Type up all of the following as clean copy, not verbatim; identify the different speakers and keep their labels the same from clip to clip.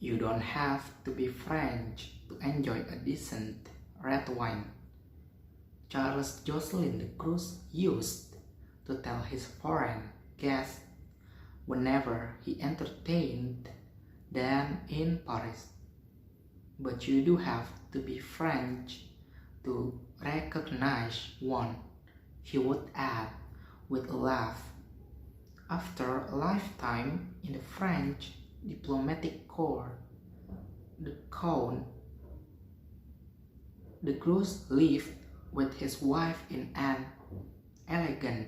Speaker 1: You don't have to be French to enjoy a decent red wine. Charles Jocelyn de Cruz used to tell his foreign guests whenever he entertained them in Paris. But you do have to be French to recognize one, he would add with a laugh. After a lifetime in the French diplomatic corps, the Count de Cruz lived with his wife in an elegant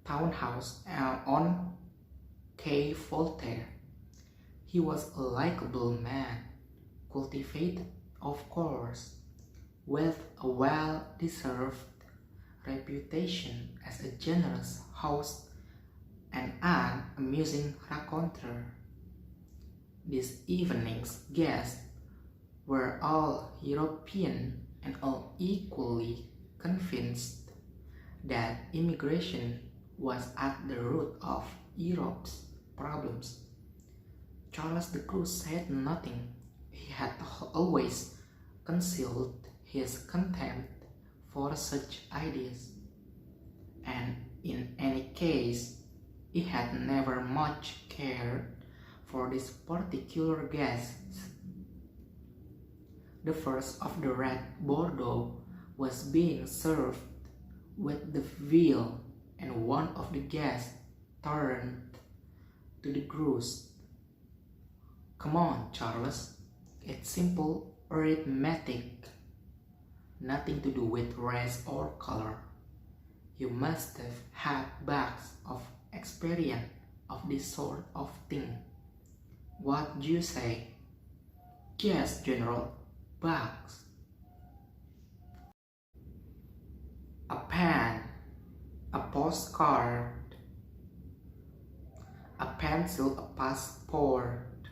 Speaker 1: townhouse on Quai Voltaire. He was a likable man, cultivated of course, with a well-deserved reputation as a generous host and an amusing raconteur. This evening's guests were all European and all equally convinced that immigration was at the root of Europe's problems. Charles de Cruz said nothing. He had always concealed his contempt for such ideas, and in any case, he had never much cared for these particular guests. The first of the red Bordeaux was being served with the veal, and one of the guests turned to the Cruz. "Come on, Charles, it's simple arithmetic, nothing to do with race or color. You must have had bags of experience of this sort of thing. What do you say?" "Yes, General, bags." "A pen, a postcard, a pencil, a passport,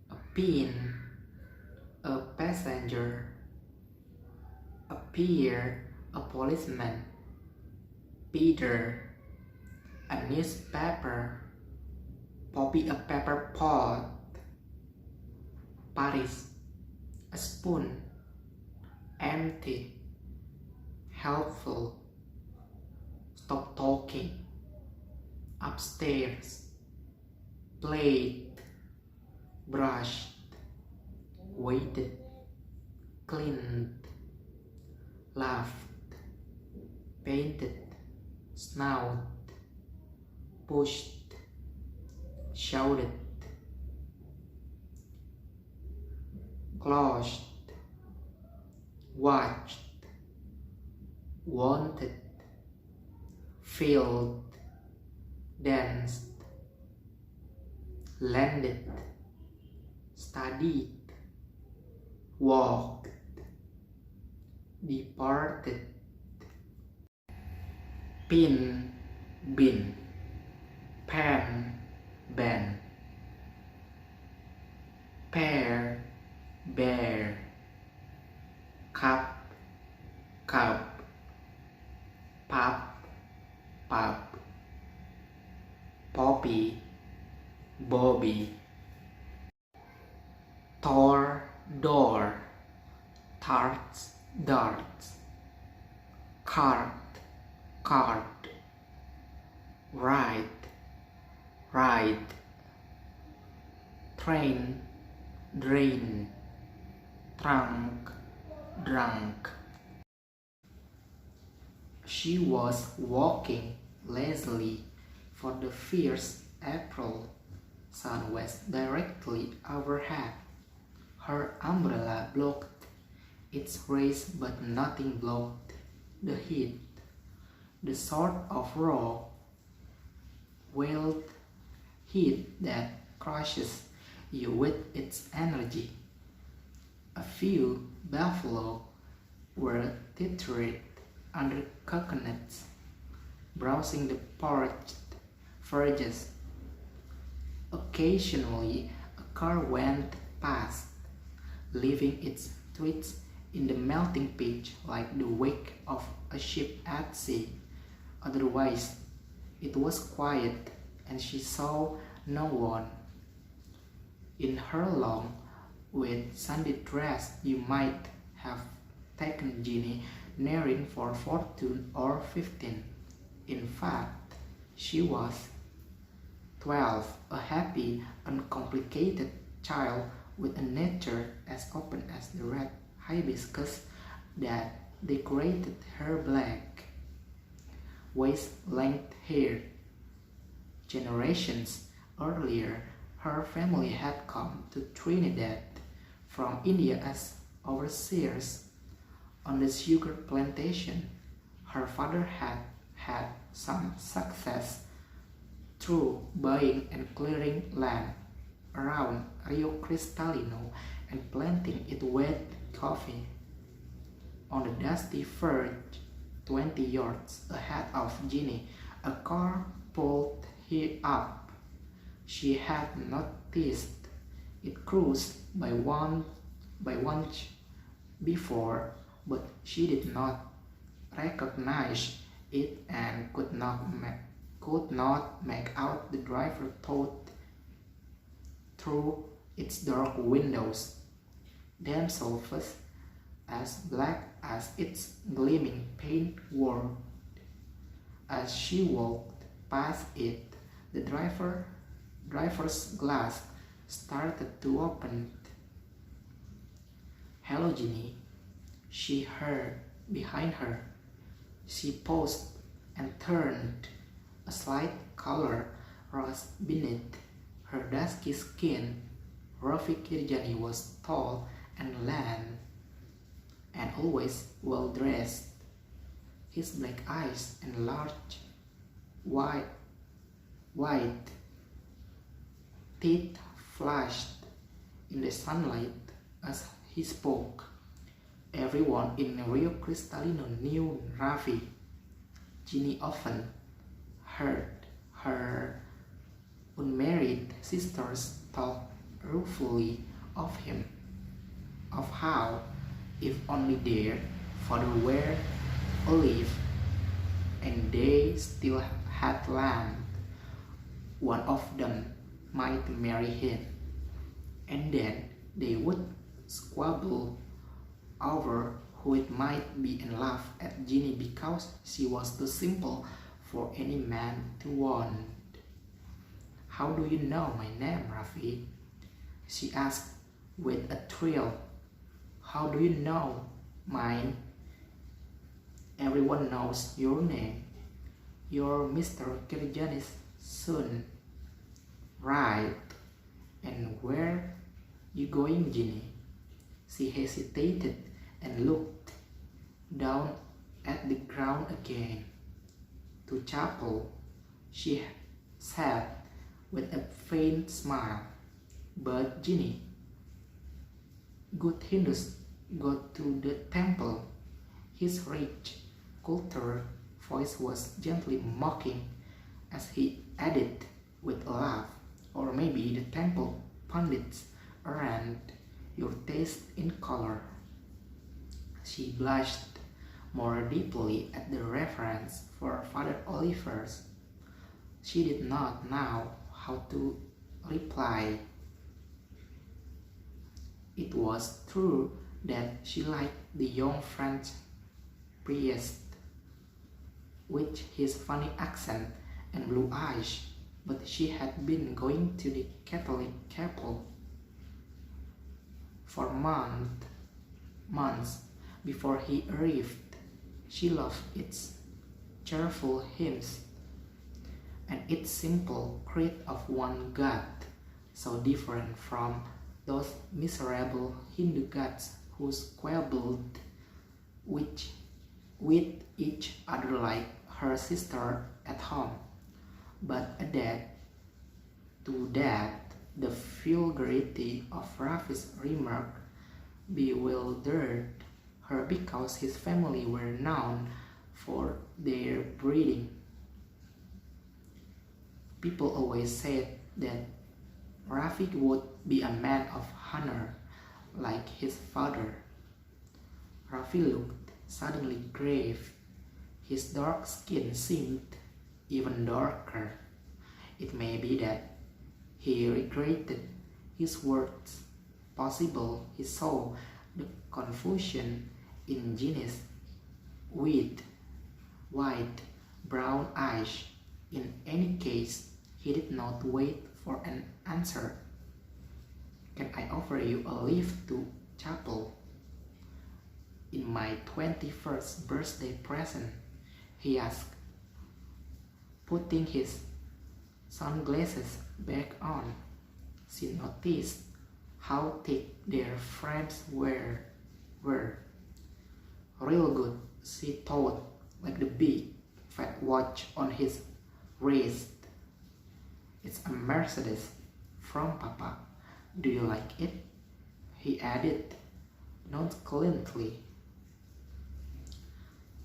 Speaker 1: a pin, a passenger, a peer, a policeman, Peter, a newspaper, Poppy, a pepper pot, Paris, a spoon, empty, helpful, stop talking, upstairs, plate, brushed, waited, cleaned, laughed, painted, snout, pushed, shouted, closed, watched, wanted, filled, danced, landed, studied, walked, departed, pin, bin, pen, ben, pear, bear, cup, cup, pup, pup, poppy, bobby, tor, door, tarts, darts, cart, cart, ride, ride, train, drain, trunk, drunk. She was walking lazily, for the fierce April sun was directly overhead. Her umbrella blocked its rays, but nothing blocked the heat. The sort of raw, wild heat that crushes you with its energy. A few buffalo were tethered under coconuts, browsing the parched verges. Occasionally, a car went past, leaving its tweets in the melting pitch like the wake of a ship at sea. In her long, with Sunday dress, you might have taken Ginny nearing for 14 or 15. In fact, she was 12, a happy, uncomplicated child with a nature as open as the red hibiscus that decorated her black, waist-length hair. Generations earlier, her family had come to Trinidad from India as overseers on the sugar plantation. Her father had had some success through buying and clearing land around Rio Cristalino and planting it with coffee. On the dusty verge, 20 yards ahead of Ginny, a car pulled her up. She had noticed it cruised by once before, but she did not recognize it and could not make out the driver through its dark windows, themselves as black as its gleaming paintwork. As she walked past it, the driver's glass started to open. "Hello, Ginny," she heard behind her. She paused and turned. A slight color rose beneath her dusky skin. Rafi Kirjani was tall and lean, and always well dressed. His black eyes and large, white teeth flashed in the sunlight as he spoke. Everyone in Rio Cristalino knew Rafi. Ginny often heard her unmarried sisters talk ruefully of him, of how, if only their father were alive and they still had land, one of them might marry him, and then they would squabble over who it might be and laugh at Ginny because she was too simple for any man to want. "How do you know my name, Rafi?" she asked with a thrill. "How do you know mine?" "Everyone knows your name. You're Mr. Kirjani's son." "Right. And where you going, Ginny?" She hesitated and looked down at the ground again. "To chapel," she said with a faint smile. "But Ginny, good Hindus go to the temple." His rich, cultured voice was gently mocking as he added with a laugh, "Or maybe the temple pundits aren't your taste in color." She blushed more deeply at the reference for Father Oliver's. She did not know how to reply. It was true that she liked the young French priest with his funny accent and blue eyes, but she had been going to the Catholic chapel for months before he arrived. She loved its cheerful hymns and its simple creed of one God, so different from those miserable Hindu gods who squabbled with each other like her sister at home. But to that, the vulgarity of Rafi's remark bewildered her because his family were known for their breeding. People always said that Rafi would be a man of honor like his father. Rafi looked suddenly grave. His dark skin seemed even darker. It may be that he regretted his words possible, he saw the confusion in Ginny's with white, brown eyes. In any case, he did not wait for an answer. "Can I offer you a lift to chapel? In my 21st birthday present?" he asked, putting his sunglasses back on. She noticed how thick their frames were. "Real good," she thought, like the big fat watch on his wrist. "It's a Mercedes from Papa. Do you like it?" he added nonchalantly.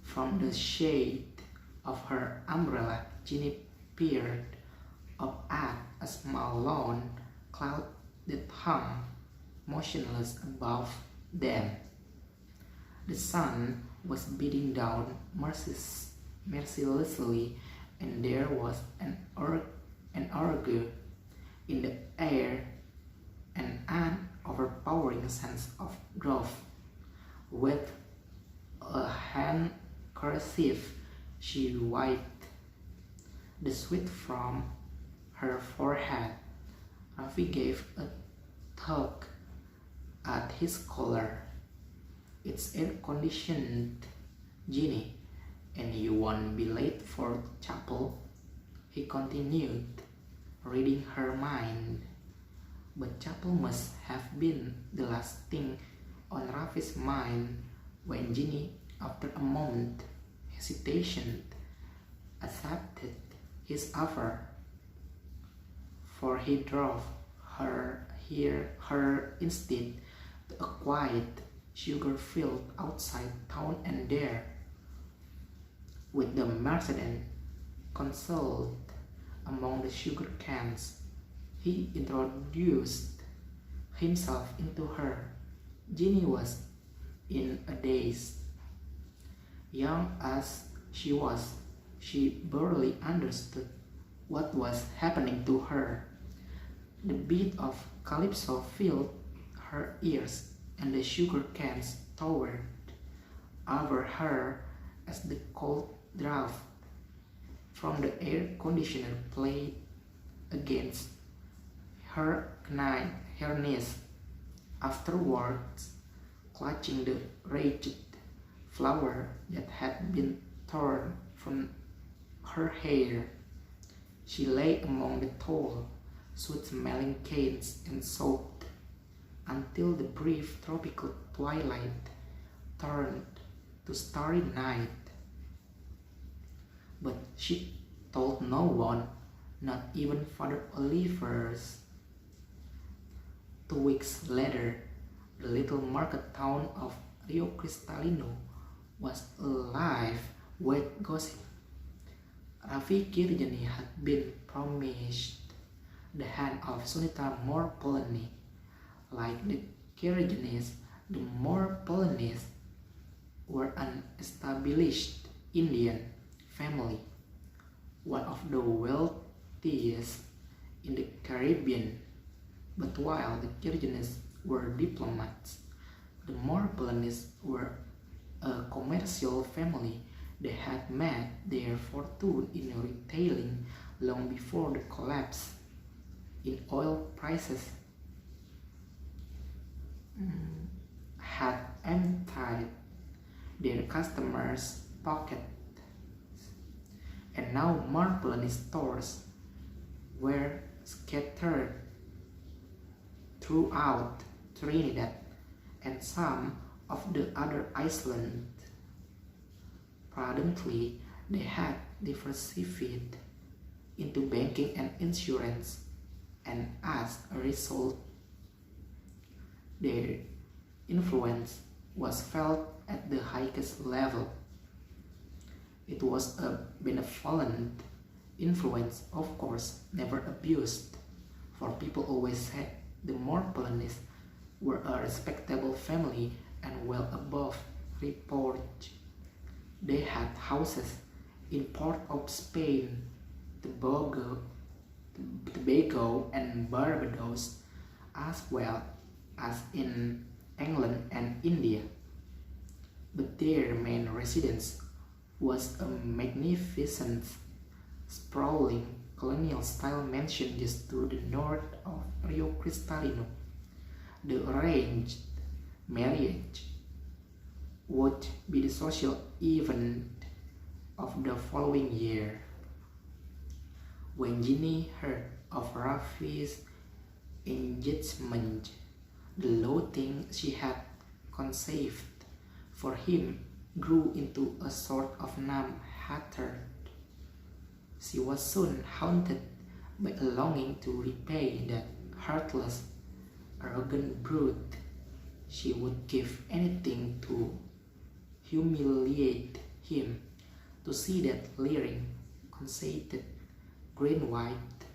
Speaker 1: From the shade of her umbrella, Ginny peered up at a small lawn cloud that hung motionless above them. The sun was beating down mercilessly, and there was an ague in the air, and an overpowering sense of drought. With a handkerchief, she wiped the sweat from her forehead. Raffi gave a tug at his collar. "It's air-conditioned, Ginny, and you won't be late for chapel," he continued, reading her mind. But chapel must have been the last thing on Raffi's mind when Ginny, after a moment's hesitation, accepted his offer, for he drove her instead to a quiet sugar field outside town, and there, with the Mercedes concealed among the sugar cans, he introduced himself into her. Ginny was in a daze. Young as she was, she barely understood what was happening to her. The beat of calypso filled her ears, and the sugar cans towered over her as the cold draft from the air conditioner played against her knees. Afterwards, clutching the wretched flower that had been torn from her hair, she lay among the tall, sweet-smelling canes and sobbed until the brief tropical twilight turned to starry night. But she told no one, not even Father Oliver's. 2 weeks later, the little market town of Rio Cristalino was alive with gossip. Raffi Kirjani had been promised the hand of Sunita Morpolani. Like the Kirjanis, the Morpolanis were an established Indian family, one of the wealthiest in the Caribbean. But while the Kirjanis were diplomats, the Morpolanis were a commercial family. They had made their fortune in retailing long before the collapse in oil prices had emptied their customers' pockets, and now Morpolani stores were scattered throughout Trinidad and some of the other islands. Prudently, they had diversified into banking and insurance, and as a result, their influence was felt at the highest level. It was a benevolent influence, of course, never abused, for people always said the Morpolanis were a respectable family and well above reproach. They had houses in Port of Spain, Tobago and Barbados, as well as in England and India. But their main residence was a magnificent, sprawling colonial-style mansion just to the north of Rio Cristalino. The arranged marriage would be the social event of the following year. When Ginny heard of Rafi's engagement, the loathing she had conceived for him grew into a sort of numb hatred. She was soon haunted by a longing to repay that heartless, arrogant brute. She would give anything to humiliate him, to see that leering, conceited, green-white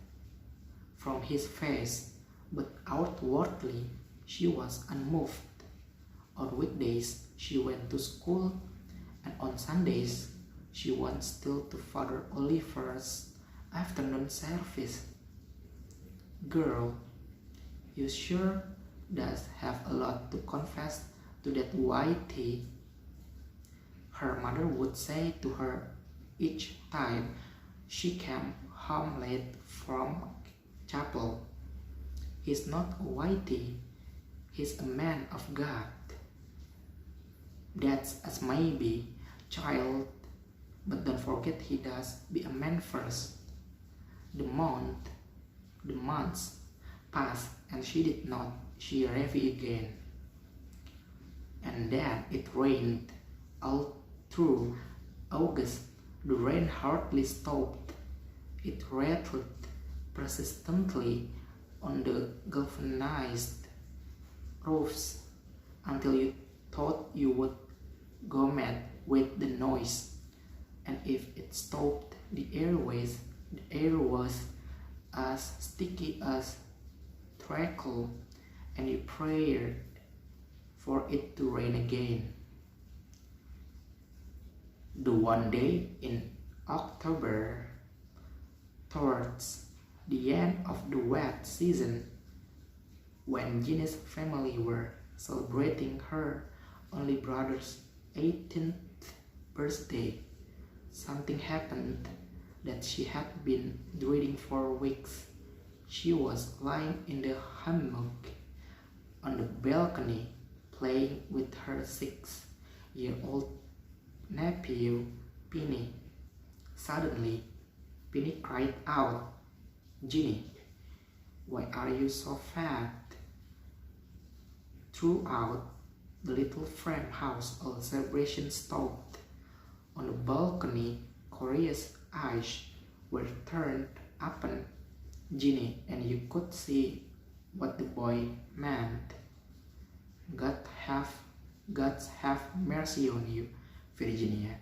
Speaker 1: from his face, but outwardly she was unmoved. On weekdays she went to school, and on Sundays she went still to Father Oliver's afternoon service. Girl, you sure does have a lot to confess to that whitey, her mother would say to her each time she came home late from chapel. He's not a whitey, he's a man of God. That's as maybe, child, but don't forget he does be a man first. The months passed and she did not see Ravi again. And then it rained all through August. The rain hardly stopped. It rattled persistently on the galvanized roofs until you thought you would go mad with the noise. And if it stopped, the air was as sticky as treacle, and you prayed for it to rain again. The one day in October, towards the end of the wet season, when Ginny's family were celebrating her only brother's 18th birthday, something happened that she had been dreading for weeks. She was lying in the hammock on the balcony playing with her 6-year-old nephew, Penny. Suddenly, Penny cried out, "Ginny, why are you so fat?" Throughout the little frame house, a celebration stopped. On the balcony, Coria's eyes were turned upon Ginny, and you could see what the boy meant. God have mercy on you, Virginia.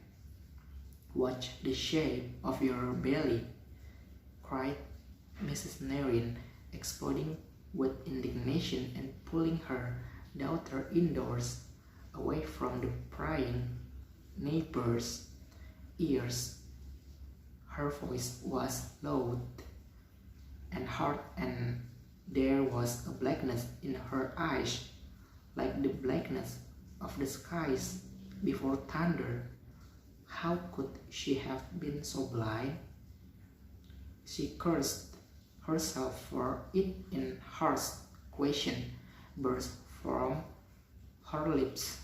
Speaker 1: Watch the shape of your belly," cried Mrs. Nerin, exploding with indignation and pulling her daughter indoors, away from the prying neighbors' ears. Her voice was loud and hard, and there was a blackness in her eyes, like the blackness of the skies before thunder. How could she have been so blind? She cursed herself for it, in harsh question burst from her lips.